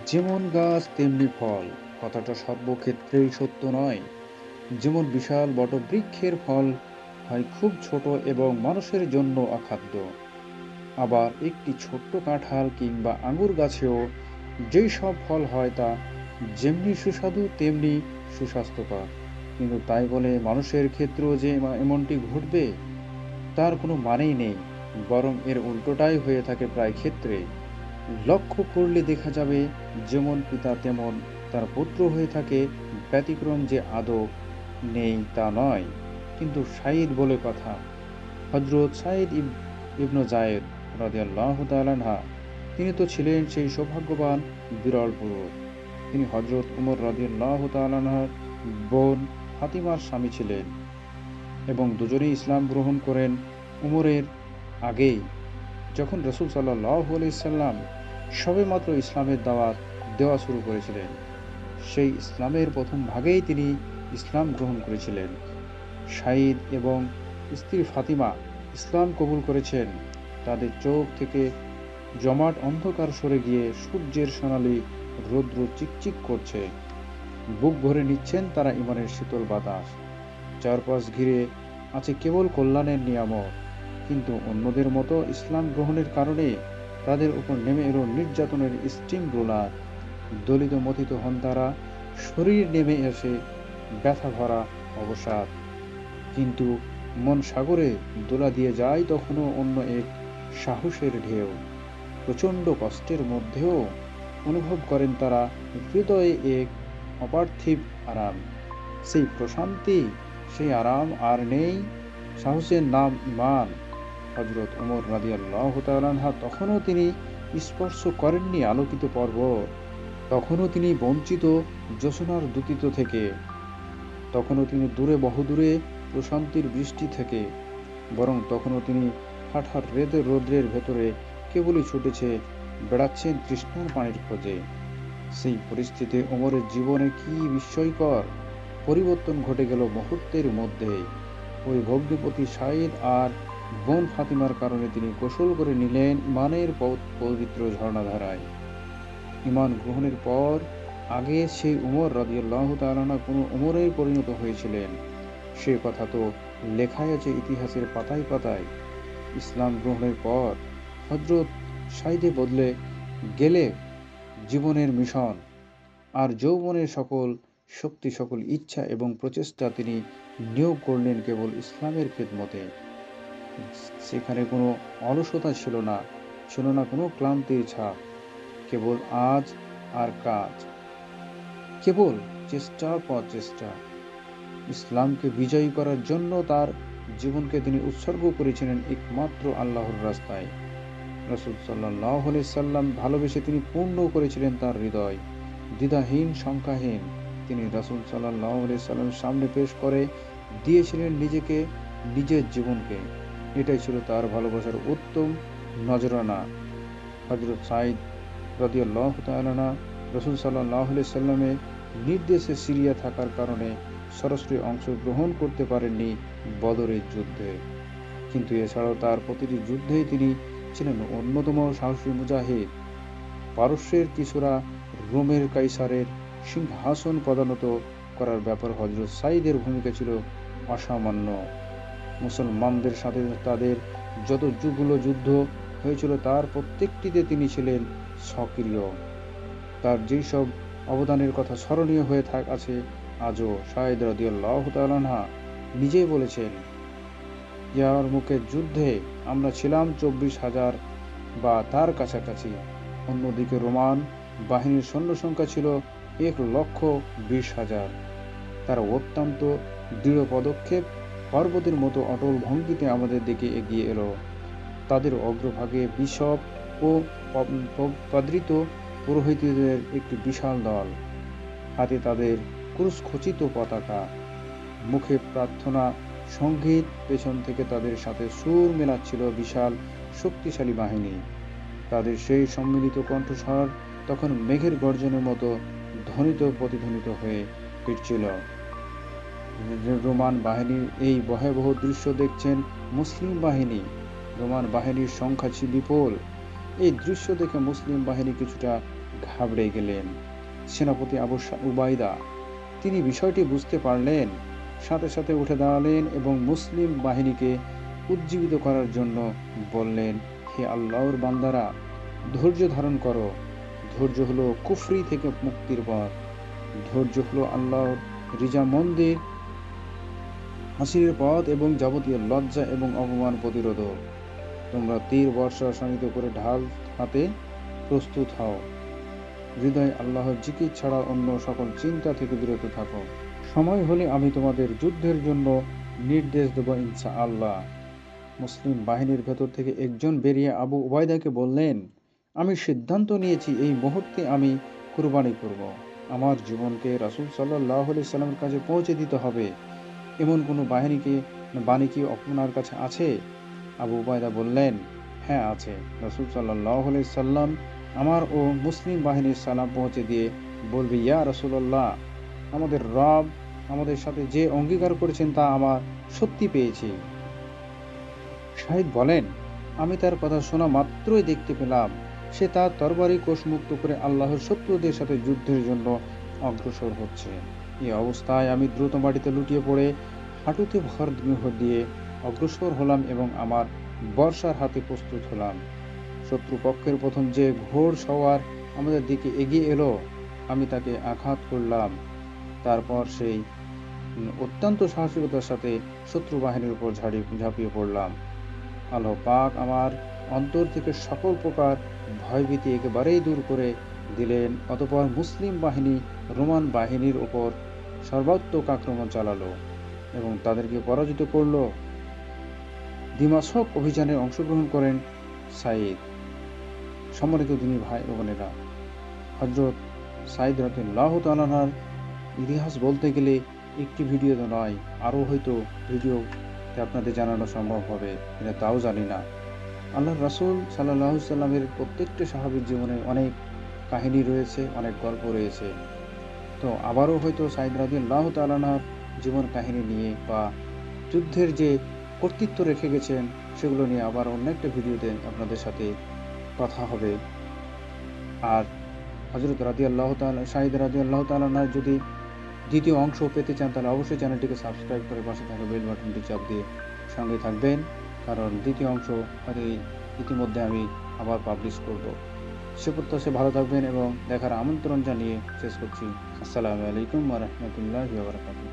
যেমন গাছ তেমনি ফল কথাটা সর্বক্ষেত্রেই সত্য নয়। যেমন বিশাল বটবৃক্ষের ফল হয় খুব ছোট এবং মানুষের জন্য অখাদ্য, আবার একটি ছোট্ট কাঁঠাল কিংবা আঙুর গাছেও যেই সব ফল হয় তা যেমনি সুস্বাদু তেমনি সুস্বাস্থ্যকর। কিন্তু তাই বলে মানুষের ক্ষেত্রেও যে এমনটি ঘটবে তার কোনো মানেই নেই। বরং এর উল্টোটাই হয়ে থাকে প্রায় ক্ষেত্রে। লক্ষ্য করলে দেখা যাবে যেমন পিতা তেমন তার পুত্র হয়ে থাকে। ব্যতিক্রম যে আদৌ নেই তা নয়, কিন্তু সাঈদ বলে কথা। হজরত ইবনু জায়েদ রাদিয়াল্লাহু তাআলা আনহা, তিনি তো ছিলেন সেই সৌভাগ্যবান বিরল পুরুষ। তিনি হজরত উমর রাদিয়াল্লাহু তাআলা আনহার বোন ফাতিমার স্বামী ছিলেন এবং দুজনেই ইসলাম গ্রহণ করেন উমরের আগেই, যখন রাসূল সাল্লাল্লাহু আলাইহি সাল্লাম সবেমাত্র ইসলামের দাওয়াত দেওয়া শুরু করেছিলেন। সেই ইসলামের প্রথম ভাগেই তিনি ইসলাম গ্রহণ করেছিলেন। সাঈদ এবং স্ত্রী ফাতিমা ইসলাম কবুল করেছেন। তাদের চোখ থেকে জমাট অন্ধকার সরে গিয়ে সূর্যের সোনালি রৌদ্র চিকচিক করছে। বুক ভরে নিচ্ছেন তারা ঈমানের শীতল বাতাস। চারপাশ ঘিরে আছে কেবল কল্যাণের নিয়ামত। কিন্তু অন্যদের মতো ইসলাম গ্রহণের কারণে তাদের উপর নেমে এলো নির্যাতনের স্টিম রোলার। দলিত মথিত হন তারা, শরীর নেমে এসে ব্যথা ভরা অবসাদ। কিন্তু মন সাগরে দোলা দিয়ে যায় তখনও অন্য এক সাহসের ঢেউ। প্রচণ্ড কষ্টের মধ্যেও অনুভব করেন তারা হৃদয়ে এক অপার্থিব আরাম। সেই প্রশান্তি, সেই আরাম আর নেই। সাহসের নাম ঈমান। হযরত ওমর রাদিয়াল্লাহু তাআলা আনহু তখনও তিনি স্পর্শ করেননি আলোকিত পর্বত। তখনও তিনি বঞ্চিত জ্যোৎস্নার দ্যুতিত থেকে। তখনও তিনি দূরে বহুদূরে প্রশান্তির বৃষ্টি থেকে। বরং তখনও তিনি ঠাঠার রৌদ্রের ভেতরে কেবলই ছুটেছে বেড়াচ্ছেন তৃষ্ণার পানির খোঁজে। সেই পরিস্থিতিতে ওমরের জীবনে কি বিস্ময়কর পরিবর্তন ঘটে গেল মুহূর্তের মধ্যেই। ওই ভগ্নিপতি সাঈদ আর বোন ফাতিমার কারণে তিনি গোসল করে নিলেন ঈমানের পবিত্র ঝর্ণাধারায়। ঈমান গ্রহণের পর আগে সেই উমর রাদিয়াল্লাহু তাআলা আনহু কোনো উমরেই পরিণত হয়েছিলেন, সে কথা তো লেখাই আছে ইতিহাসের পাতায় পাতায়। ইসলাম গ্রহণের পর হযরত সাঈদে বদলে গেলে জীবনের মিশন আর যৌবনের সকল শক্তি, সকল ইচ্ছা এবং প্রচেষ্টা তিনি নিয়োগ করলেন কেবল ইসলামের খেদমতে। সেখানে কোনো অলসতা ছিল না, ছিল না কোনো ক্লান্তির ছাপ। কেবল আজ আর কাজ, কেবল চেষ্টার পর চেষ্টা। ইসলামকে বিজয়ী করার জন্য তার জীবনকে তিনি উৎসর্গ করেছিলেন একমাত্র আল্লাহর রাস্তায়। রাসূল সাল্লাল্লাহু আলাইহি সাল্লাম ভালোবেসে তিনি পূর্ণ করেছিলেন তার হৃদয়। দ্বিধাহীন, সংখ্যাহীন তিনি রাসূল সাল্লাল্লাহু আলাইহি সাল্লামের সামনে পেশ করে দিয়েছিলেন নিজেকে, নিজের জীবনকে। এটাই ছিল তার ভালোবাসার উত্তম নজরানা। হযরত সাঈদ রাদিয়াল্লাহু তাআলা আনহু রাসূল সাল্লাল্লাহু আলাইহি সাল্লামের নির্দেশে সিরিয়া থাকার কারণে সরাসরি অংশগ্রহণ করতে পারেননি বদরের যুদ্ধে। কিন্তু এছাড়াও তার প্রতিটি যুদ্ধেই তিনি ছিলেন অন্যতম সাহসী মুজাহিদ। পারস্যের কিশোরা রোমের কাইসারের সিংহাসন পদানত করার ব্যাপার হযরত সাঈদের ভূমিকা ছিল অসামান্য। মুসলমানদের সাথে তাদের যতগুলো যুদ্ধ হয়েছিল তার প্রত্যেকটিতে তিনি ছিলেন সক্রিয়। তার যেই সব অবদানের কথা স্মরণীয় হয়ে আছে আজও। সাঈদ রাদিয়াল্লাহু তাআলা আনহু নিজেই বলেছেন, ইয়ারমুকের যুদ্ধে আমরা ছিলাম ২৪,০০০ বা তার কাছাকাছি। অন্যদিকে রোমান বাহিনীর সৈন্য সংখ্যা ছিল ১,২০,০০০। তারা অত্যন্ত দৃঢ় পদক্ষেপ, পর্বতের মতো অটল ভঙ্গিতে আমাদের দিকে এগিয়ে এলো। তাদের অগ্রভাগে বিশপ ও পদৃত পুরোহিতদের একটি বিশাল দল, হাতে তাদের ক্রুশখচিত পতাকা, মুখে প্রার্থনা সঙ্গীত, পেছন থেকে তাদের সাথে সুর মেলাচ্ছিল বিশাল শক্তিশালী বাহিনী। তাদের সেই সম্মিলিত কণ্ঠস্বর তখন মেঘের গর্জনের মতো ধ্বনিত প্রতিধ্বনিত হয়ে ফিরছিল। রোমান বাহিনীর এই ভয়াবহ দৃশ্য দেখছেন মুসলিম বাহিনী। রোমান বাহিনীর সংখ্যা ছিল বিপুল। এই দৃশ্য দেখে মুসলিম বাহিনী কিছুটা ঘাবড়ে গেলেন। সেনাপতি আবু উবাইদা তিনি বিষয়টি বুঝতে পারলেন, সাথে সাথে উঠে দাঁড়ালেন এবং মুসলিম বাহিনীকে উজ্জীবিত করার জন্য বললেন, হে আল্লাহর বান্দারা, ধৈর্য ধারণ করো। ধৈর্য হলো কুফরি থেকে মুক্তির পথ। ধৈর্য হলো আল্লাহর রিজামন্দির হাসিরের পথ এবং যাবতীয় লজ্জা এবং অপমান প্রতিরোধক। তোমরা তীর বর্ষা শানিত করে ঢাল হাতে প্রস্তুত হও। হৃদয় আল্লাহর জিকির ছাড়া অন্য সকল চিন্তা থেকে বিরত থাকো। সময় হলে আমি তোমাদের যুদ্ধের জন্য নির্দেশ দেব ইনশাআল্লাহ। মুসলিম বাহিনীর ভেতর থেকে একজন বেরিয়ে আবু উবাইদাকে বললেন, আমি সিদ্ধান্ত নিয়েছি এই মুহূর্তে আমি কুরবানি করব। আমার জীবনকে রাসূল সাল্লাল্লাহু আলাইহি সাল্লামের কাছে পৌঁছে দিতে হবে। এমন কোনো বাণী কি আপনার কাছে আছে? আবু উবাইদা বললেন, হ্যাঁ আছে। রাসূল সাল্লাল্লাহু আলাইহি সাল্লাম আমার ও মুসলিম বাহিনীর সালাম পৌঁছে দিয়ে বলবে, ইয়া রাসূলুল্লাহ, আমাদের রব আমাদের সাথে যে অঙ্গীকার করেছেন তা আমার সত্যি পেয়েছি। শাহিদ বলেন, আমি তার কথা শোনা মাত্রই দেখতে পেলাম সে তার তরবারি কোষমুক্ত করে আল্লাহর শত্রুদের সাথে যুদ্ধের জন্য অগ্রসর হচ্ছে। এই অবস্থায় আমি দ্রুত মাটিতে লুটিয়ে পড়ে হাঁটুতে ভর দিয়ে অগ্রসর হলাম এবং আমার বর্ষার হাতে প্রস্তুত হলাম। শত্রুপক্ষের প্রথম যে ঘোড় সওয়ার আমাদের দিকে এগিয়ে এলো, আমি তাকে আঘাত করলাম। তারপর সেই অত্যন্ত সাহসিকতার সাথে শত্রু বাহিনীর উপর ঝাঁপিয়ে পড়লাম। আল্লাহ পাক আমার অন্তর থেকে সকল প্রকার ভয়ভীতি একেবারেই দূর করে দিলেন। অতঃপর মুসলিম বাহিনী রোমান বাহিনীর উপর সর্বাত্মক আক্রমণ চালালো এবং তাদেরকে পরাজিত করল। দিমাশক অভিযানে অংশগ্রহণ করেন সাইদ। সম্মানিত দিনী ভাই ও বোনেরা, হযরত সাইদ রাদিয়াল্লাহু তাআলা আনহুর ইতিহাস বলতে গেলে একটি ভিডিওতে নয়, আরও হয়তো ভিডিওতে আপনাদের জানানো সম্ভব হবে কিনা তাও জানি না। আল্লাহর রাসূল সাল্লাল্লাহু আলাইহি সাল্লামের প্রত্যেকটা সাহাবীর জীবনে অনেক কাহিনী রয়েছে, অনেক গল্প রয়েছে। তো আবারও হয়তো সাইদ রাদিয়াল্লাহু তাআলা আনহুর জীবন কাহিনী নিয়ে বা যুদ্ধের যে কর্তৃত্ব রেখে গেছেন সেগুলো নিয়ে আবার অন্য একটা ভিডিওতে আপনাদের সাথে কথা হবে। আর হযরত সাইদ রাদিয়াল্লাহু তাআলা আনহু যদি দ্বিতীয় অংশ পেতে চান তাহলে অবশ্যই চ্যানেলটিকে সাবস্ক্রাইব করে পাশে থাকা বেল বাটনটি চাপ দিয়ে সঙ্গে থাকবেন, কারণ দ্বিতীয় অংশ হয়তো ইতিমধ্যে আমি আবার পাবলিশ করব। সে প্রত্যাশায় ভালো থাকবেন এবং দেখার আমন্ত্রণ জানিয়ে শেষ করছি। আসসালামু আলাইকুম ওয়া রাহমাতুল্লাহি ওয়া বারাকাতুহু।